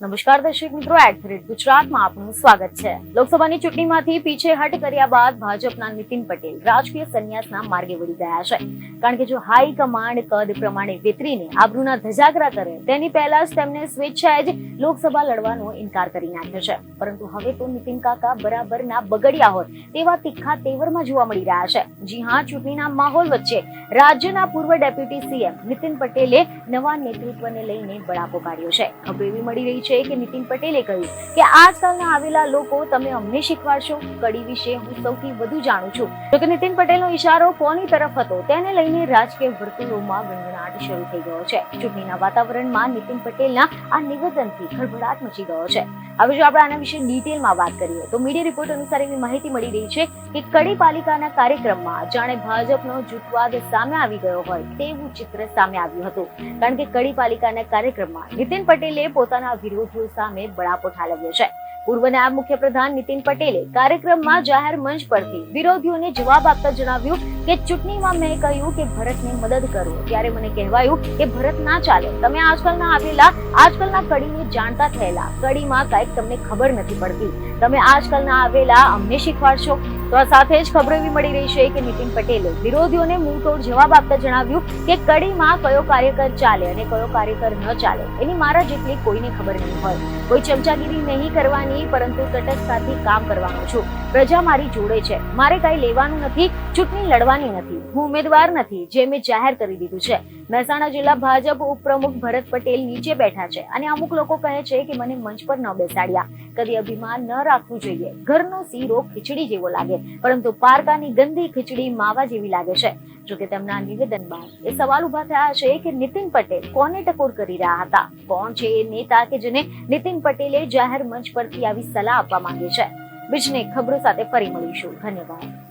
નમસ્કાર દર્શક મિત્રો, એટ ગુજરાતમાં આપનું સ્વાગત છે। લોકસભાની ચૂંટણીમાંથી પીછેહટ કર્યા બાદ ભાજપના નીતિન પટેલ રાજકીય સંન્યાસના માર્ગે વળી ગયા છે। કારણ કે જો હાઈકમાન્ડ કદ પ્રમાણે વેતરીને આબરૂના ધજાગરા કરે તેની પહેલા જ તેમને સ્વેચ્છાએ જ લોકસભા લડવાનો ઇનકાર કરી નાખ્યો છે। પરંતુ હવે તો નીતિન કાકા બરાબરના બગડ્યા હોય તેવા તીખા તેવરમાં જોવા મળી રહ્યા છે। જી હા, ચૂંટણીના માહોલ વચ્ચે રાજ્યના પૂર્વ ડેપ્યુટી સીએમ નીતિન પટેલે નવા નેતૃત્વને લઈને બળાપો કાઢ્યો છે। ખબર એવી મળી રહી છે કે નીતિન પટેલે કહ્યું કે આજકાલના આવેલા લોકો તમે અમને શીખવાડશો, કડી વિશે હું સૌથી વધુ જાણું છું। જોકે નીતિન પટેલનો ઈશારો કોની તરફ હતો તેને લઈને રાજકીય વર્તુળોમાં ગણગણાટ શરૂ થઈ ગયો છે। ચૂંટણીના વાતાવરણમાં નીતિન પટેલના આ નિવેદનથી ખળભળાટ મચી ગયો છે। હવે જો આપણે આના વિશે ડિટેલમાં વાત કરીએ તો મીડિયા રિપોર્ટ અનુસાર એવી માહિતી મળી રહી છે કે કડી પાલિકાના કાર્યક્રમમાં જાણે ભાજપનો જૂથવાદ સામે આવી ગયો હોય તેવું ચિત્ર સામે આવ્યું હતું। કારણ કે કડી પાલિકાના કાર્યક્રમમાં નીતિન પટેલે પોતાના વિરોધીઓ સામે બળાપો ઠાલવ્યો છે। પૂર્વ નાયબ મુખ્યપ્રધાન નીતિન પટેલે કાર્યક્રમમાં જાહેર મંચ પરથી વિરોધીઓને જવાબ આપતા જણાવ્યું કે ચૂંટણીમાં મેં કહ્યું કે ભરતને મદદ કરો ત્યારે મને કહેવાયું કે ભરત ના ચાલે, તમે આજકાલના કડીને જાણતા થયેલા, કડીમાં કંઈક તમને ખબર નથી પડતી, તમે આજકાલના આવેલા અમને શીખવાડશો। તો આ સાથે જ ખબર એવી મળી રહી છે કે નીતિન પટેલે વિરોધીઓને મુંહતોડ જવાબ આપતા જણાવ્યું કે કડીમાં કયો કાર્યકર ચાલે અને કયો કાર્યકર ન ચાલે એની મારા જેટલી કોઈને ખબર નહીં હોય। કોઈ ચમચાગીરી નહીં કરવાની, પરંતુ તટસ્થતાથી કામ કરવાનું છું। પ્રજા મારી જોડે છે, મારે કઈ લેવાનું નથી, ચૂંટણી લડવાની નથી, હું ઉમેદવાર નથી જે મેં જાહેર કરી દીધું છે। મહેસાણા જિલ્લા ભાજપ ઉપપ્રમુખ ભરત પટેલ નીચે બેઠા છે અને અમુક લોકો કહે છે કે મને મંચ પર ન બેસાડ્યા, કદી અભિમાન ન રાખવું જોઈએ, ઘરનો શીરો ખીચડી જેવો લાગે પરંતુ પારકાની ગંદી ખીચડી માવા જેવી લાગે છે। જોકે તેમના નિવેદન બાદ એ સવાલ ઉભા થયા છે કે નીતિન પટેલ કોને ટકોર કરી રહ્યા હતા, કોણ છે એ નેતા કે જેને નીતિન પટેલે જાહેર મંચ પરથી આવી સલાહ આપવા માંગે છે। બીજને ખબરો સાથે ફરી મળીશું। ધન્યવાદ।